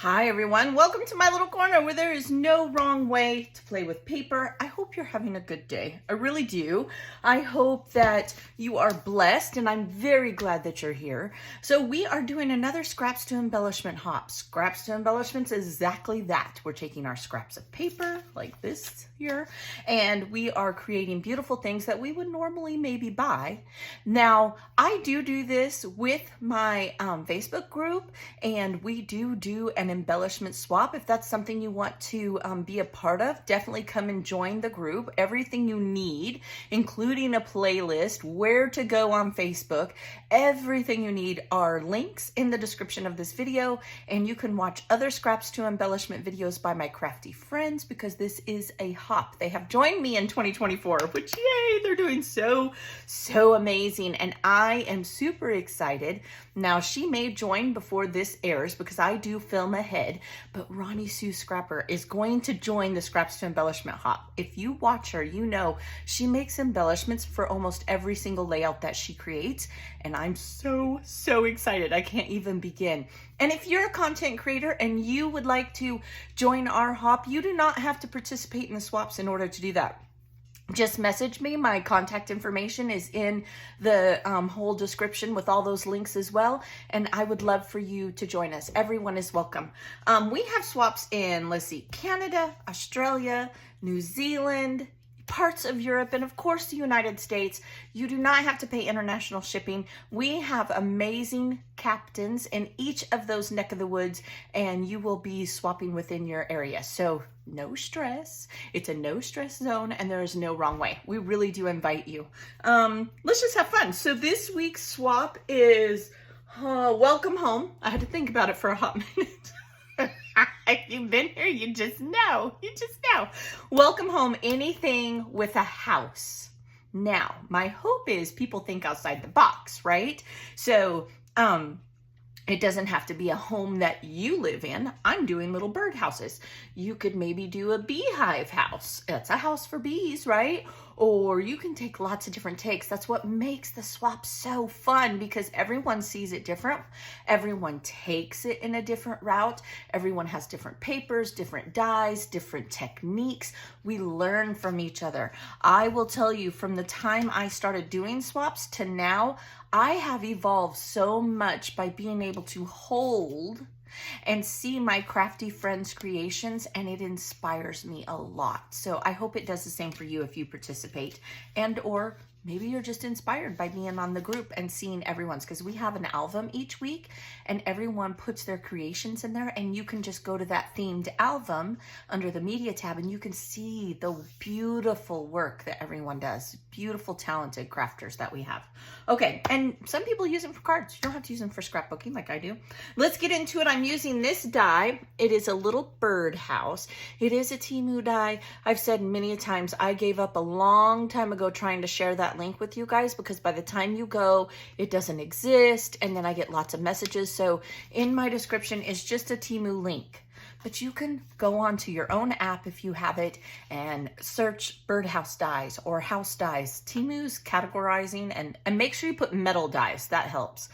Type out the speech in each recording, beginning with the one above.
Hi everyone, welcome to my little corner where there is no wrong way to play with paper. I hope you're having a good day. I really do. I hope that you are blessed and I'm very glad that you're here. So we are doing another Scraps to Embellishment hop. Scraps to Embellishments is exactly that. We're taking our scraps of paper like this here and we are creating beautiful things that we would normally maybe buy. Now I do this with my Facebook group and we do an embellishment swap. If that's something you want to be a part of, definitely come and join the group. Everything you need, including a playlist, where to go on Facebook, everything you need are links in the description of this video, and you can watch other Scraps to Embellishment videos by my crafty friends because this is a hop. They have joined me in 2024, which yay, they're doing so amazing, and I am super excited. Now, she may join before this airs because I do film ahead, but Ronnie Sue Scrapper is going to join the Scraps to Embellishment hop. If you watch her, you know she makes embellishments for almost every single layout that she creates, and I'm so excited. I can't even begin. And if you're a content creator and you would like to join our hop, you do not have to participate in the swaps in order to do that. Just message me. My contact information is in the whole description with all those links as well. And I would love for you to join us. Everyone is welcome. We have swaps in, let's see, Canada, Australia, New Zealand, parts of Europe, and of course the United States. You do not have to pay international shipping. We have amazing captains in each of those neck of the woods, and you will be swapping within your area. So no stress. It's a no stress zone and there is no wrong way. We really do invite you. Let's just have fun. So this week's swap is welcome home. I had to think about it for a hot minute. If you've been here, you just know. Welcome home, anything with a house. Now, my hope is people think outside the box, right? So, it doesn't have to be a home that you live in. I'm doing little birdhouses. You could maybe do a beehive house. That's a house for bees, right? Or you can take lots of different takes. That's what makes the swap so fun because everyone sees it different. Everyone takes it in a different route. Everyone has different papers, different dyes, different techniques. We learn from each other. I will tell you, from the time I started doing swaps to now, I have evolved so much by being able to hold and see my crafty friends' creations, and it inspires me a lot. So I hope it does the same for you if you participate, and or maybe you're just inspired by being on the group and seeing everyone's, because we have an album each week and everyone puts their creations in there, and you can just go to that themed album under the media tab and you can see the beautiful work that everyone does. Beautiful, talented crafters that we have. Okay, and some people use them for cards. You don't have to use them for scrapbooking like I do. Let's get into it. I'm using this die. It is a little birdhouse. It is a Temu die. I've said many times I gave up a long time ago trying to share that link with you guys because by the time you go, it doesn't exist, and then I get lots of messages. So in my description is just a Temu link. But you can go onto your own app if you have it and search birdhouse dies or house dies. Temu's categorizing, and make sure you put metal dies. That helps.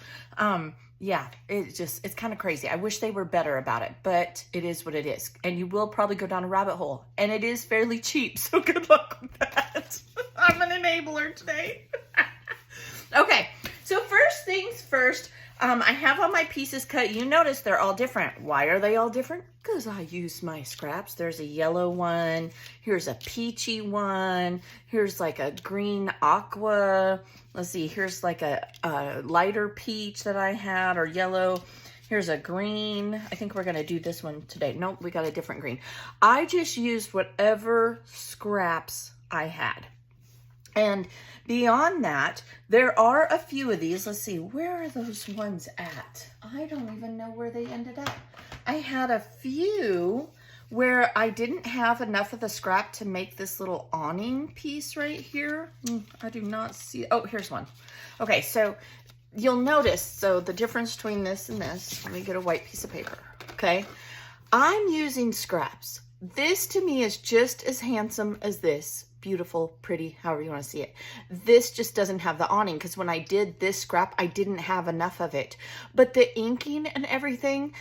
Yeah, it's kind of crazy. I wish they were better about it, but it is what it is. And you will probably go down a rabbit hole, and it is fairly cheap. So good luck with that. I'm an enabler today. Okay, so first things first, I have all my pieces cut. You notice they're all different. Why are they all different? Because I use my scraps. There's a yellow one. Here's a peachy one. Here's like a green aqua. Let's see. Here's like a lighter peach that I had, or yellow. Here's a green. I think we're going to do this one today. Nope, we got a different green. I just used whatever scraps I had. And beyond that, there are a few of these. Let's see, where are those ones at? I don't even know where they ended up. I had a few where I didn't have enough of the scrap to make this little awning piece right here. I do not see, oh, here's one. Okay, so you'll notice, so the difference between this and this, let me get a white piece of paper, okay? I'm using scraps. This to me is just as handsome as this. Beautiful, pretty, however you want to see it. This just doesn't have the awning because when I did this scrap, I didn't have enough of it. But the inking and everything,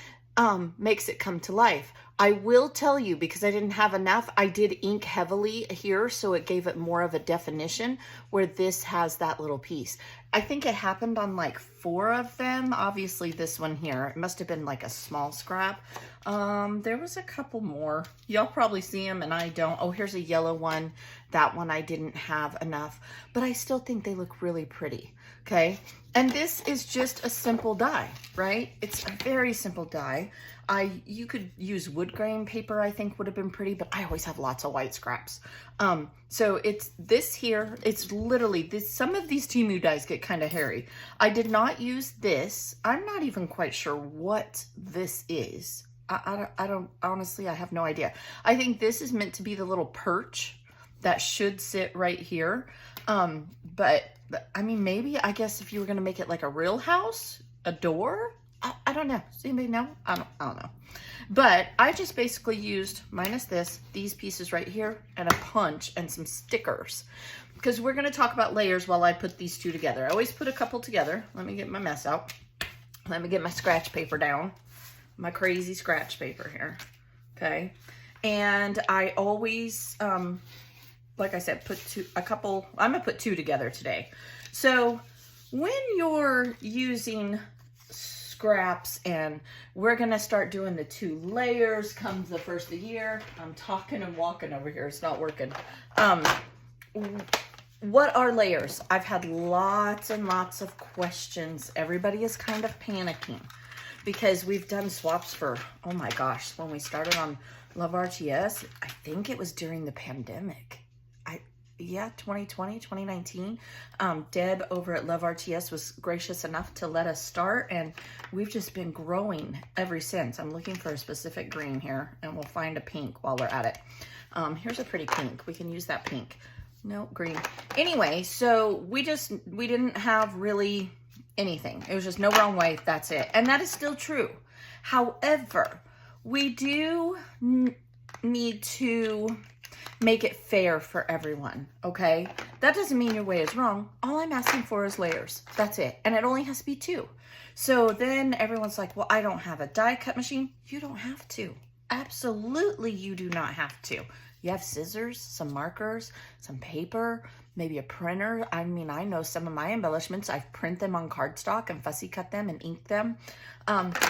makes it come to life. I will tell you, because I didn't have enough, I did ink heavily here, so it gave it more of a definition, where this has that little piece. I think it happened on like 4 of them. Obviously this one here, it must have been like a small scrap. There was a couple more. Y'all probably see them and I don't. Oh, here's a yellow one. That one I didn't have enough, but I still think they look really pretty. Okay. And this is just a simple die, right? It's a very simple die. You could use wood grain paper, I think would have been pretty, but I always have lots of white scraps. So it's this here. It's literally this. Some of these Temu dies get kind of hairy. I did not use this. I'm not even quite sure what this is. I don't, honestly, I have no idea. I think this is meant to be the little perch that should sit right here. But I mean, maybe, I guess if you were going to make it like a real house, a door, I don't know. Does anybody know? I don't know. But I just basically used, minus this, these pieces right here, and a punch and some stickers. Because we're going to talk about layers while I put these two together. I always put a couple together. Let me get my mess out. Let me get my scratch paper down. My crazy scratch paper here. Okay. And I always, like I said, I'm going to put 2 together today. So when you're using scraps, and we're going to start doing the 2 layers comes the first of the year. I'm talking and walking over here. It's not working. What are layers? I've had lots and lots of questions. Everybody is kind of panicking because we've done swaps for, oh my gosh, when we started on Love RTS, I think it was during the pandemic. 2020, 2019. Deb over at Love RTS was gracious enough to let us start, and we've just been growing ever since. I'm looking for a specific green here, and we'll find a pink while we're at it. Here's a pretty pink. We can use that pink. No, green. Anyway, so we didn't have really anything. It was just no wrong way. That's it. And that is still true. However, we do need to make it fair for everyone, okay? That doesn't mean your way is wrong. All I'm asking for is layers. That's it. And it only has to be 2. So then everyone's like, well, I don't have a die cut machine. You don't have to. Absolutely, you do not have to. You have scissors, some markers, some paper, maybe a printer. I mean, I know some of my embellishments, I've print them on cardstock and fussy cut them and ink them.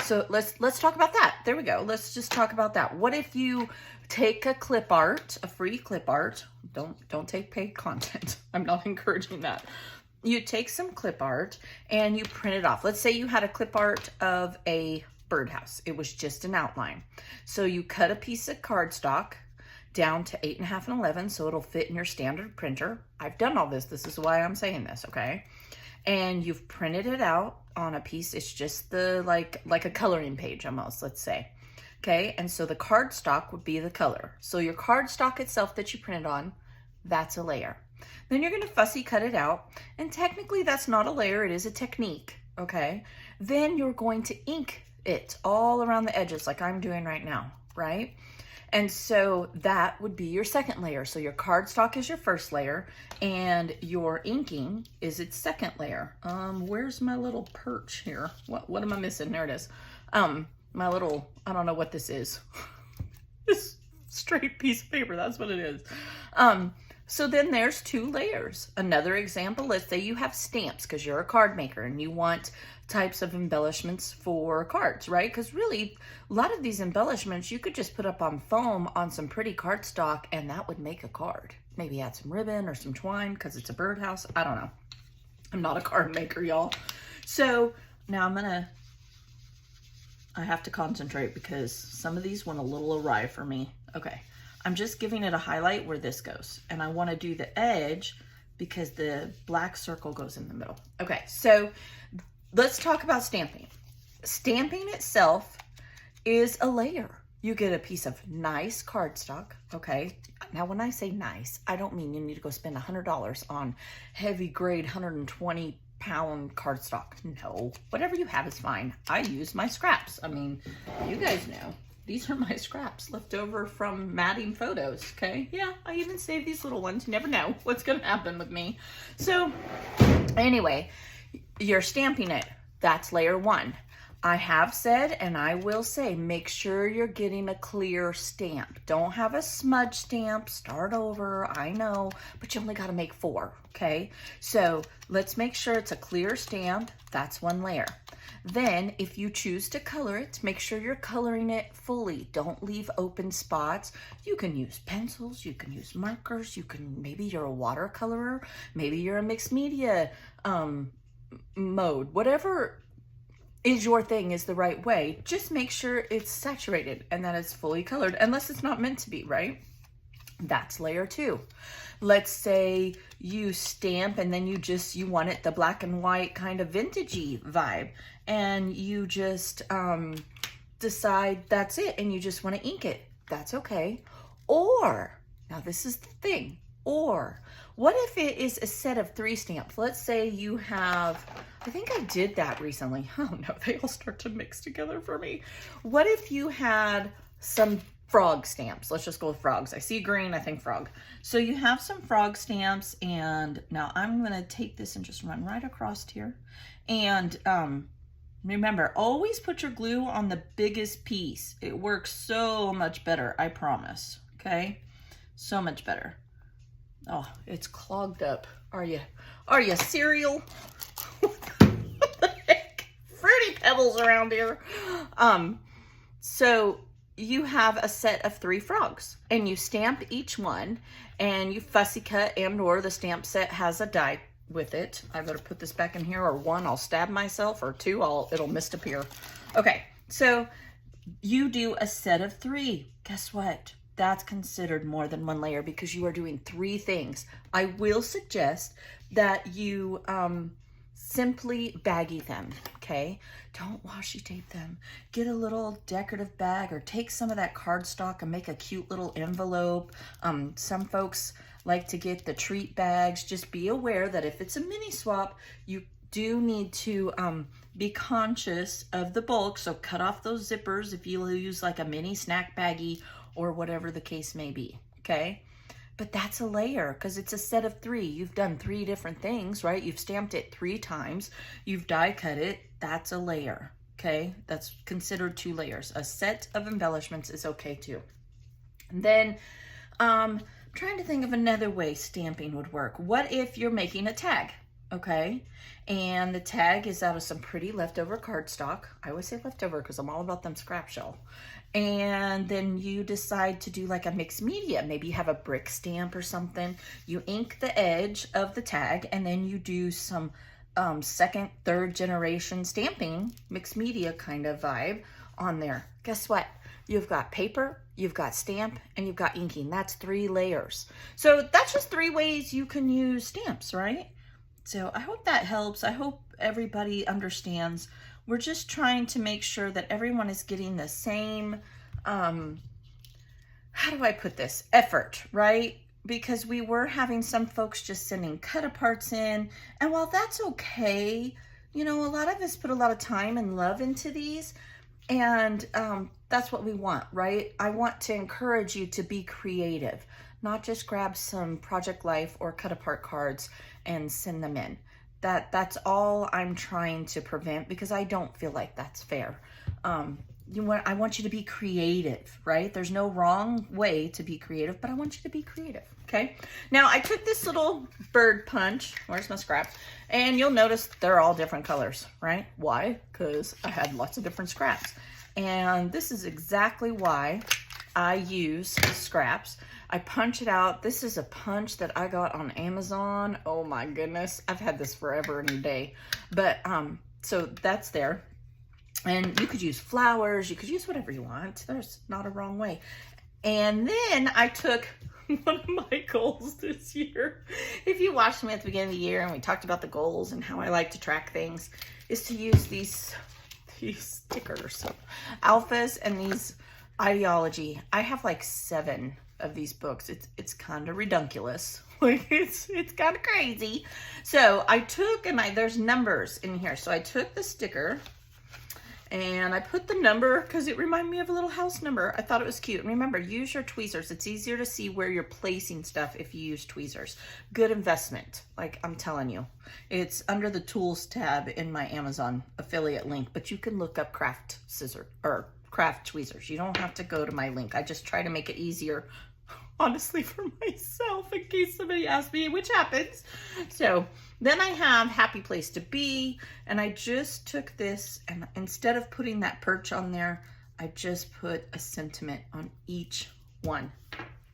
So let's talk about that. There we go. Let's just talk about that. What if you take a clip art, a free clip art? Don't take paid content. I'm not encouraging that. You take some clip art and you print it off. Let's say you had a clip art of a birdhouse. It was just an outline. So you cut a piece of cardstock down to 8.5 and 11 so it'll fit in your standard printer. I've done all this. This is why I'm saying this, okay? And you've printed it out on a piece. It's just the like a coloring page almost, let's say. Okay, and so the cardstock would be the color. So your cardstock itself that you printed on, that's a layer. Then you're gonna fussy cut it out, and technically that's not a layer, it is a technique, okay? Then you're going to ink it all around the edges like I'm doing right now, right? And so that would be your second layer. So your cardstock is your first layer and your inking is its second layer. Where's my little perch here? What am I missing? There it is. My little, I don't know what this is. This straight piece of paper, that's what it is. So then there's 2 layers. Another example, let's say you have stamps because you're a card maker and you want types of embellishments for cards, right? Because really, a lot of these embellishments you could just put up on foam on some pretty cardstock and that would make a card. Maybe add some ribbon or some twine because it's a birdhouse. I don't know. I'm not a card maker, y'all. So now I have to concentrate because some of these went a little awry for me. Okay. I'm just giving it a highlight where this goes. And I want to do the edge because the black circle goes in the middle. Okay, so let's talk about stamping. Stamping itself is a layer. You get a piece of nice cardstock, okay? Now, when I say nice, I don't mean you need to go spend $100 on heavy grade 120-pound cardstock. No, whatever you have is fine. I use my scraps. I mean, you guys know. These are my scraps left over from matting photos, okay? Yeah, I even save these little ones. You never know what's gonna happen with me. So anyway, you're stamping it. That's layer 1. I have said, and I will say, make sure you're getting a clear stamp. Don't have a smudge stamp. Start over. I know, but you only got to make 4, okay? So let's make sure it's a clear stamp. That's 1 layer. Then if you choose to color it, make sure you're coloring it fully. Don't leave open spots. You can use pencils, you can use markers, maybe you're a watercolorer, maybe you're a mixed media mode. Whatever is your thing is the right way. Just make sure it's saturated and that it's fully colored, unless it's not meant to be, right? That's layer 2. Let's say you stamp and then you want it the black and white kind of vintagey vibe, and you just decide that's it and you just want to ink it. That's okay. Or, now this is the thing, or what if it is a set of 3 stamps? Let's say you have, I think I did that recently. Oh no, they all start to mix together for me. What if you had some frog stamps? Let's just go with frogs. I see green, I think frog. So you have some frog stamps, and now I'm gonna take this and just run right across here. And remember, always put your glue on the biggest piece. It works so much better, I promise, okay? So much better. Oh, it's clogged up. Are you cereal? What the heck? Fruity Pebbles around here. So you have a set of 3 frogs, and you stamp each one, and you fussy cut, and or the stamp set has a die with it. I better put this back in here, or 1, I'll stab myself, or 2, it'll misappear. Okay, so you do a set of 3. Guess what? That's considered more than 1 layer because you are doing 3 things. I will suggest that you simply baggy them, okay? Don't washi tape them. Get a little decorative bag, or take some of that cardstock and make a cute little envelope. Some folks like to get the treat bags. Just be aware that if it's a mini swap, you do need to be conscious of the bulk. So cut off those zippers if you use like a mini snack baggie or whatever the case may be, okay? But that's a layer because it's a set of 3. You've done 3 different things, right? You've stamped it 3 times. You've die cut it. That's a layer, okay? That's considered 2 layers. A set of embellishments is okay too. And then I'm trying to think of another way stamping would work. What if you're making a tag, okay? And the tag is out of some pretty leftover cardstock. I always say leftover because I'm all about them scrap shell. And then you decide to do like a mixed media. Maybe you have a brick stamp or something. You ink the edge of the tag, and then you do some 2nd, 3rd generation stamping, mixed media kind of vibe on there. Guess what? You've got paper, you've got stamp, and you've got inking. That's 3 layers. So that's just 3 ways you can use stamps, right? So I hope that helps. I hope everybody understands. We're just trying to make sure that everyone is getting the same, how do I put this? Effort, right? Because we were having some folks just sending cut-aparts in. And while that's okay, you know, a lot of us put a lot of time and love into these. And that's what we want, right? I want to encourage you to be creative, not just grab some Project Life or cut-apart cards and send them in. That's all I'm trying to prevent, because I don't feel like that's fair. I want you to be creative, right? There's no wrong way to be creative, but I want you to be creative, okay? Now, I took this little bird punch, where's my scrap? And you'll notice they're all different colors, right? Why? Because I had lots of different scraps. And this is exactly why I use scraps. I punch it out. This is a punch that I got on Amazon. Oh my goodness. I've had this forever and a day. But so that's there. And you could use flowers. You could use whatever you want. There's not a wrong way. And then I took one of my goals this year. If you watched me at the beginning of the year and we talked about the goals and how I like to track things, is to use these stickers. So alphas and these ideology. I have like 7 of these books. It's kind of redunculous. Like it's kind of crazy. So I took, and there's numbers in here. So I took the sticker And I put the number because it reminded me of a little house number. I thought it was cute. And remember, use your tweezers. It's easier to see where you're placing stuff if you use tweezers. Good investment, like I'm telling you. It's under the tools tab in my Amazon affiliate link, but you can look up craft scissor or craft tweezers. You don't have to go to my link. I just try to make it easier, honestly, for myself in case somebody asks me, which happens. So then I have Happy Place to Be, and I just took this, and instead of putting that perch on there, I just put a sentiment on each one.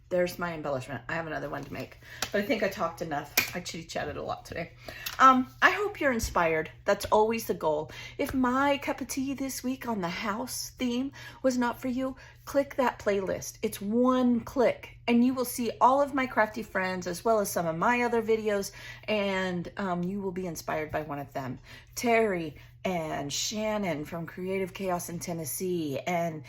There's my embellishment. I have another one to make, but I think I talked enough. I chitty-chatted a lot today. I hope you're inspired. That's always the goal. If my cup of tea this week on the house theme was not for you, click that playlist. It's one click, and you will see all of my crafty friends as well as some of my other videos, and you will be inspired by one of them. Terry and Shannon from Creative Chaos in Tennessee, and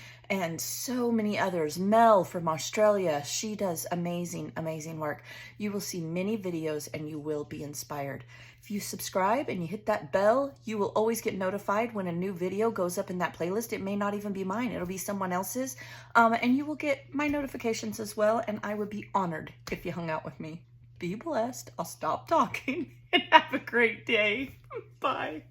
so many others. Mel from Australia, she does amazing, amazing work. You will see many videos and you will be inspired. If you subscribe and you hit that bell, you will always get notified when a new video goes up in that playlist. It may not even be mine, it'll be someone else's, and you will get my notifications as well, and I would be honored if you hung out with me. Be blessed. I'll stop talking and have a great day. Bye.